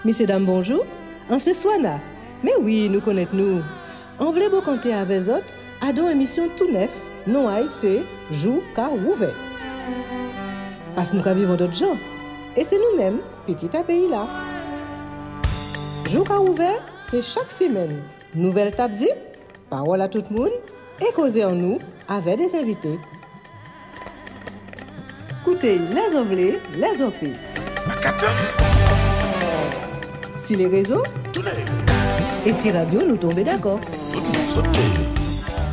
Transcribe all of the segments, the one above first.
Messieurs, dames, bonjour. En ce soir-là, mais oui, nous connaissons-nous. On voulait vous compter avec vous autres à une émission tout neuf, non c'est Jou Ka Ouvert. Parce que nous vivons d'autres gens. Et c'est nous-mêmes, petit à pays là. Jou Ka Ouvert, c'est chaque semaine. Nouvelle table zip, parole à tout le monde et causer en nous avec des invités. Écoutez les Anglais, les OP. Si les réseaux et si radio nous tombons d'accord.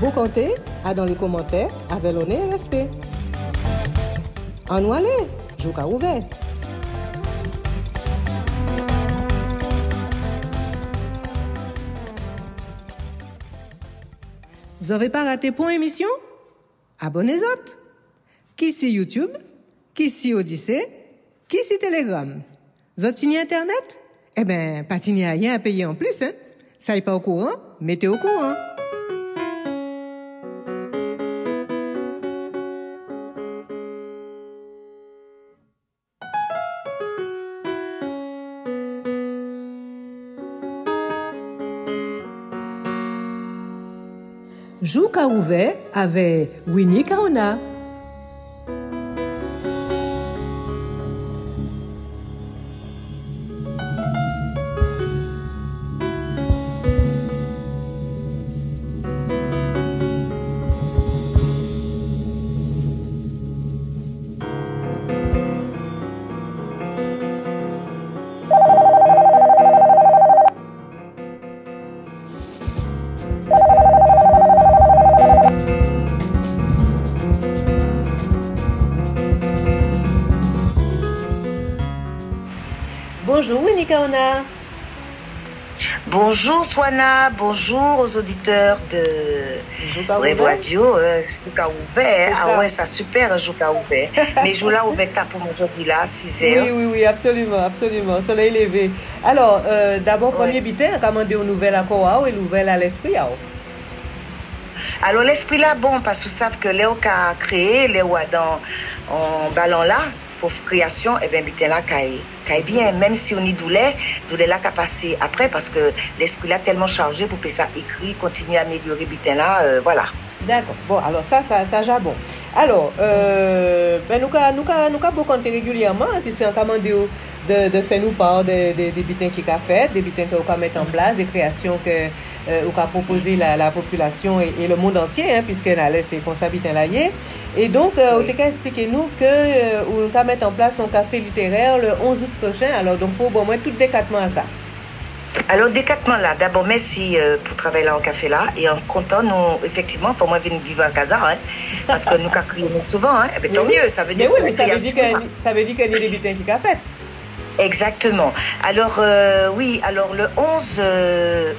Vous comptez à dans les commentaires avec l'honneur et respect. En nous aller, Jou Ka Ouvert. Vous n'avez pas raté pour émission? Abonnez-vous. Qui c'est YouTube? Qui c'est Odyssée? Qui c'est Telegram? Vous avez signé Internet? Eh bien, pas signé rien à payer en plus, hein? Ça n'est pas au courant? Mettez au courant. Jou Ka Ouvert avec Winnie Kaona. Bonjour Winnie Kaona. Bonjour Swana, bonjour aux auditeurs de Web Radio, Jou Ka Ouvert. Ah ouais, ça super, Jou Ka Ouvert. Mais Jou la ouvert pour mon aujourd'hui là, 6h. Oui, absolument. Soleil levé. Alors, d'abord, premier bitin, commander une nouvelle à quoi et nouvelle à l'esprit. Alors, l'esprit là, bon, parce que vous savez que Léo a créé, Léo a dans en ballon là, pour création, et bien, bitin là, caille bien, même si on y doulait là qu'a passé après, parce que l'esprit là tellement chargé pour que ça écrit, continuer à améliorer bitin là, voilà. D'accord. Bon, alors ça j'ai bon. Alors, ben nous beaucoup compter régulièrement, puisque on commande de faire nous part des bitins qui qu'a fait, des bitins que on mettre en place, des créations que on a proposé la population et le monde entier, hein, puisque c'est comme ça bitin là. Et donc, on t'a expliqué nous que on va mettre en place un café littéraire le 11 août prochain. Alors, donc, faut bon moins tout décatement à ça. Alors, décatement là, d'abord, merci pour travailler là en café là. Et en comptant, nous, effectivement, il faut moins venir vivre à Casa, hein, parce que nous, quand crions souvent, hein, et tant mieux, ça veut dire que ça veut dire qu'il y a des bitins qui qu'a fait. Exactement. Alors, oui, alors le 11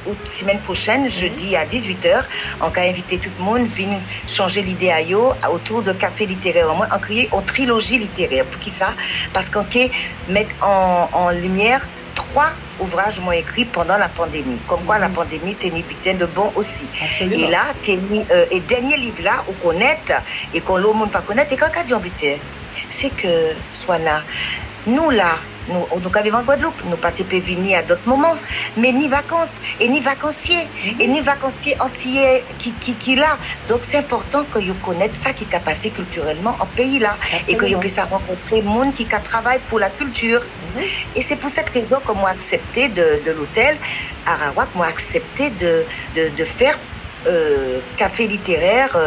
août, semaine prochaine, jeudi à 18h, on va inviter tout le monde, venir changer l'idée à yo autour de café littéraire. On crée une trilogie littéraire. Pour qui ça? Parce qu'on peut mettre en lumière 3 ouvrages m'ont écrits pendant la pandémie. Comme quoi la pandémie tenait bien de bon aussi. Absolument. Et là, et dernier livre là, où connaît, et qu'on le monde pas connaître, et quand on dit en butin, c'est que, Swana, nous là, nous vivons en Guadeloupe, nous pas venir à d'autres moments, mais ni vacances, et ni vacanciers, et ni vacanciers entiers qui là. Donc c'est important que vous connaissiez ça qui a passé culturellement en pays là. Absolument. Et que vous puissiez rencontrer le monde qui travaille pour la culture. Et c'est pour cette raison que moi accepté de l'hôtel Arawak, moi accepté de faire café littéraire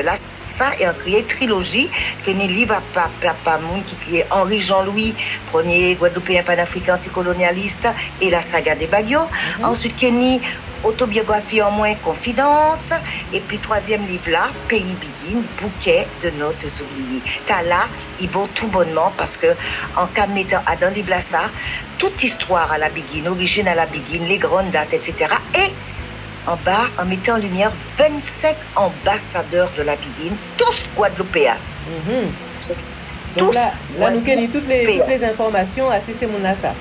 là. Ça et on créé trilogie que ni livre à monde qui créé Henri Jean-Louis, premier Guadeloupéen panafricain anticolonialiste et la saga des Baguio. Ensuite Kenny autobiographie en moins confidence et puis troisième livre là Pays Biguine, bouquet de notes oubliées. T'as là il vaut tout bonnement parce que en cas mettant à dans livre là ça toute histoire à la Biguine, origine à la Biguine, les grandes dates etc. Et en bas, en mettant en lumière 25 ambassadeurs de la Biguine, tous guadeloupéens. Donc là nous avons toutes les informations à ça.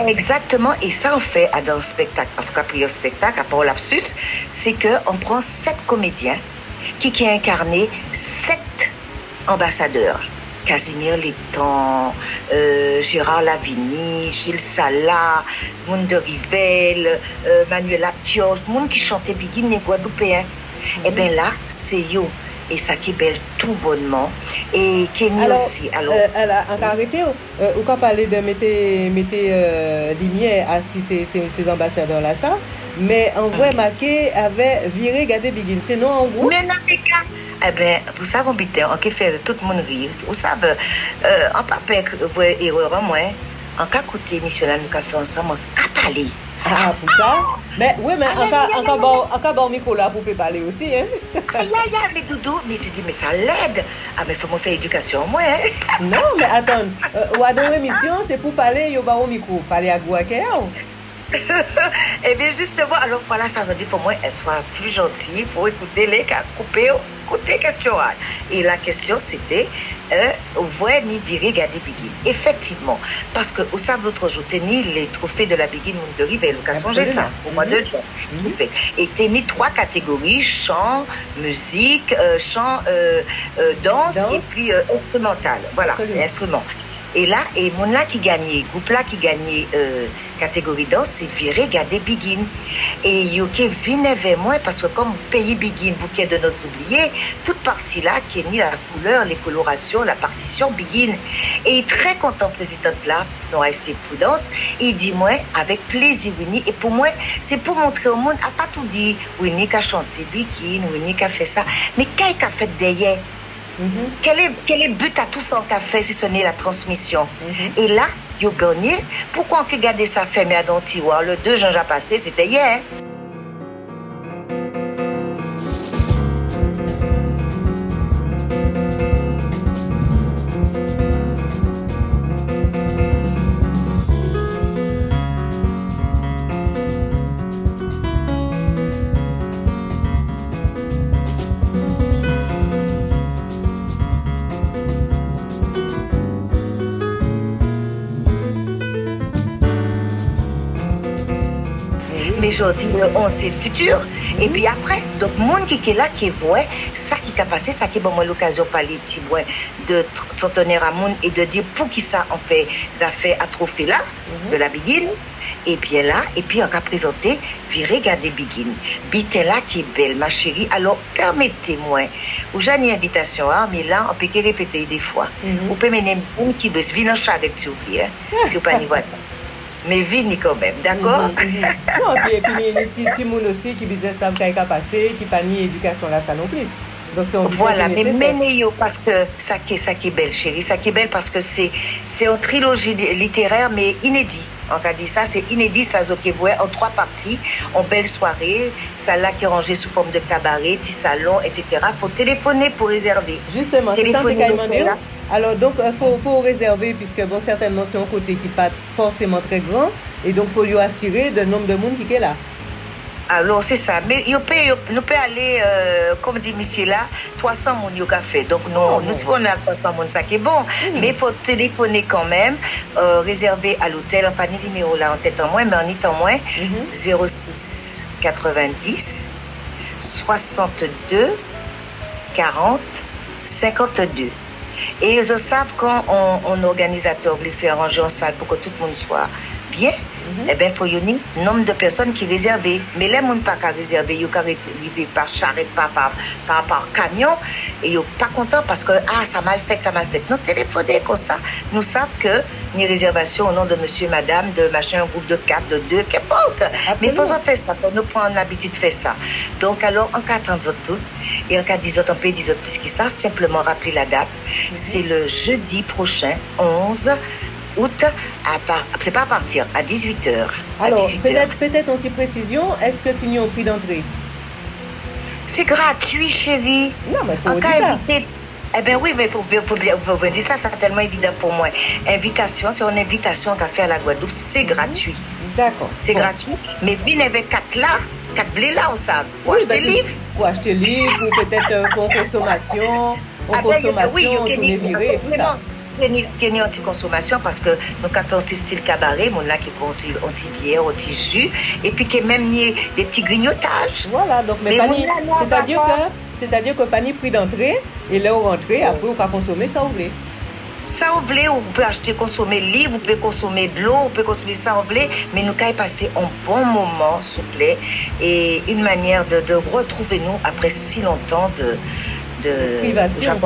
Exactement, et ça on fait dans le spectacle, en tout cas pour le spectacle, à part lapsus, c'est qu'on prend 7 comédiens qui ont incarné 7 ambassadeurs. Casimir Letton, Gérard Lavigny, Gilles Sala, Monde de Rivel, Manuela Pioche, monde qui chantait Biguine les Guadeloupéens. Et bien là, c'est yo. Et ça qui est belle tout bonnement. Et Kenny alors, aussi. Alors, en arrêté, ou quand parler de mettre lumière à ces ambassadeurs-là, ça, mais en vrai, marqué avait viré Gade Biguine. C'est non en gros. Mais non, les gars. Eh bien, vous savez, on peut faire tout le monde rire. Vous savez, on peut pas faire erreur en moins. En cas écouter, monsieur là, nous avons fait ensemble, on peut parler. Ah, pour ça? Mais oui, mais encore bon micro là pour parler aussi, hein? Mais Doudou, mais je dis, mais ça l'aide. Ah, mais il faut me faire éducation, moi, hein? Non, mais attends, ou à nos émissions, c'est pour parler, il y a au micro, parler à Gouakéa. Eh bien, justement, alors voilà, ça veut dire qu'il faut moi, elle soit plus gentille, il faut écouter les cas, couper, écouter question. Et la question, c'était, voyez ni virer garder Biguine. Effectivement, parce que, vous savez, l'autre jour, tenir les trophées de la Biguine de Rive, l'occasion, j'ai ça, au mois de juin, trophée. Et tenir 3 catégories, chant, musique, chant, danse, et puis instrumental. Voilà, instrument. Et là, et mon là qui gagnait, groupe là qui gagnait catégorie danse, c'est viré garder Biguine. Et yoke vine vers moi parce que comme pays Biguine, bouquet de notre oubliés, toute partie là qui est ni la couleur, les colorations, la partition Biguine. Et il est très content, présidente là, dans ASC Prudence, il dit moi avec plaisir Winnie. Et pour moi, c'est pour montrer au monde, à pas tout dire, Winnie qui a chanté Biguine, Winnie qui a fait ça, mais qu'est-ce a fait derrière? Quel est le but à tout son café si ce n'est la transmission? Et là, il a gagné. Pourquoi on peut garder ça fermé à Dantiwa? Le 2 juin passé, c'était hier. Mais je dis, on c'est le futur. Et puis après, donc, monde qui est là, qui voit, ça qui a passé, ça qui est bon, moi, l'occasion de parler de centenaire à monde et de dire pour qui ça, on fait, ça fait à trophée là, de la Biguine. Et bien là, et puis on a présenté, virez garder Biguine. Bite là qui est belle, ma chérie. Alors, permettez-moi, ou j'ai une invitation, hein, mais là, on peut que répéter des fois. On peut mener une qui veut se venir en charrette, si vous voulez, si vous pas n'y voyez. Mais vini quand même, d'accord? Non, et puis il y a des petits gens aussi qui disaient ça qui a passé, qui pas ni éducation là, ça non plus. Donc c'est voilà, mais menez parce que ça qui est belle, chérie, ça qui est belle parce que c'est une trilogie littéraire, mais inédit. On a dit ça, c'est inédit, ça qui voit en 3 parties, en belle soirée, ça là qui est rangé sous forme de cabaret, petit salon, etc. Faut téléphoner pour réserver. Justement, c'est ça que j'ai là. Alors donc faut réserver puisque bon certainement c'est un côté qui pas forcément très grand et donc faut lui assurer le nombre de monde qui est là. Alors c'est ça, mais nous peut aller comme dit monsieur là 300 moun yo ka fait. Donc nous si on a 300 moun ça qui est bon, mais il faut téléphoner quand même, réserver à l'hôtel, en pas ni numéro là en tête en moins mais en étant moins 06 90 62 40 52. Et ils savent quand on organisateur veut faire arranger en salle pour que tout le monde soit bien, eh bien, il faut y avoir un nombre de personnes qui réservent. Mais les gens ne pas qu'à réserver, ils sont arrivés par charrette, par camion, et ils ne sont pas contents parce que ça mal fait, ça mal fait. Nous téléphonez comme ça. Nous savons que les réservations au nom de monsieur, madame, de machin, un groupe de 4, de 2, qu'importe. Mais il faut faire ça, pour nous prendre l'habitude de faire ça. Donc, alors, en cas de toutes, et en cas de on peut dire plus que ça, simplement rappeler la date. C'est le jeudi prochain, 11 août, c'est pas à partir, à 18h. Alors, peut-être une petite précision, est-ce que tu n'y as un prix d'entrée? C'est gratuit, chérie. Non, mais il faut dire ça. Eh bien oui, mais il faut dire ça, c'est tellement évident pour moi. Invitation, c'est une invitation qu'a fait à la Guadeloupe, c'est gratuit. D'accord. C'est gratuit, mais venez avec 4 là, 4 blés là, on sait. Pour acheter livre. Pour acheter livre, ou peut-être pour consommation, tourner viré, tout ça. Qui est anti-consommation parce que nous avons fait un style cabaret, mon là qui est anti-bière, anti-jus, et puis qui même des petits grignotages. Voilà, donc mais c'est-à-dire que pas ni prix d'entrée, et là on rentre, après on va consommer ça, vous voulez. Ça vous voulez, vous pouvez acheter, consommer livre, vous pouvez consommer de l'eau, vous pouvez consommer ça vous voulez, mais nous pouvons passer un bon moment, s'il vous plaît, et une manière de retrouver nous après si longtemps de privation.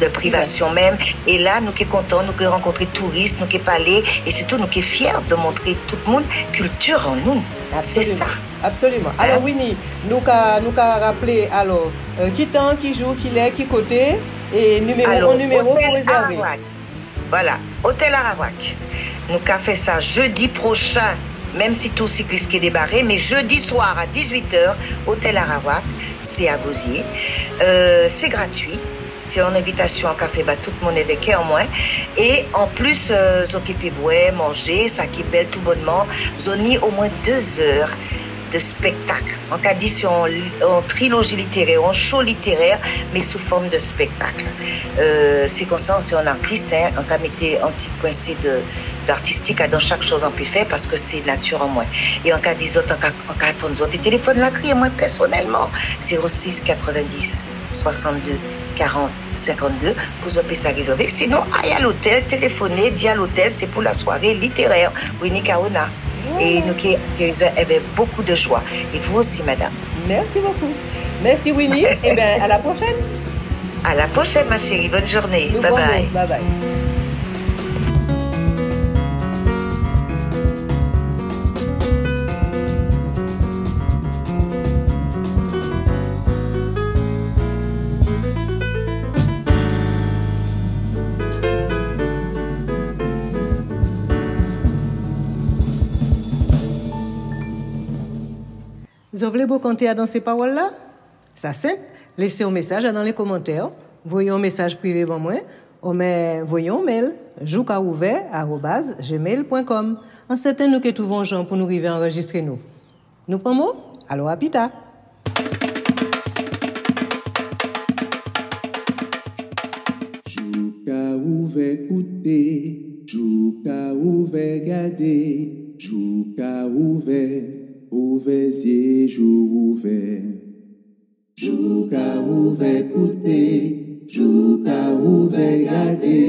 De privation même. Et là, nous sommes contents, nous sommes rencontrer touristes, nous sommes parler, et surtout nous sommes fiers de montrer tout le monde culture en nous. C'est ça. Absolument. Alors Winnie, nous avons rappelé alors qui temps, qui jour, qui l'est, qui côté et numéro pour réserver. Arawak. Voilà, Hôtel Arawak. Nous avons fait ça jeudi prochain, même si tout cycliste est débarré, mais jeudi soir à 18h, Hôtel Arawak, c'est à Gosier. C'est gratuit. C'est en invitation à café, bah, tout le monde est avec en moins. Et en plus, s'occuper boire, manger, ça qui est belle tout bonnement. Zoni au moins 2 heures de spectacle. En cas dit, en trilogie littéraire, en show littéraire, mais sous forme de spectacle. C'est comme ça, c'est un artiste, hein, en cas mettez anti-coincé d'artistique dans chaque chose on peut faire parce que c'est nature en moi. Et en cas des autres, en cas attendre les autres, téléphone la crier moi personnellement, 06 90 62 40 52 pour appeler ça réserver. Sinon, allez à l'hôtel, téléphonez, dis à l'hôtel, c'est pour la soirée littéraire. Winnie Kaona. Et nous qui avons beaucoup de joie. Et vous aussi, madame. Merci beaucoup. Merci Winnie. Et bien, à la prochaine. À la prochaine, ma chérie. Bonne journée. Bye bye. Bye bye. Vous voulez vous compter dans ces paroles-là? Ça simple. Laissez un message dans les commentaires. Voyez un message privé pour moi. Voyez un mail joukaouvert@gmail.com. En certain nous que trouvons gens pour nous arriver à enregistrer nous. Nous prenons? Alors à pita. Jouka ouvert écouter, jouka ouvert garder, jouka ouvert. Ouvert yeux, jour ouvert. Jouka ouvert écouter, jouka ouvert garder.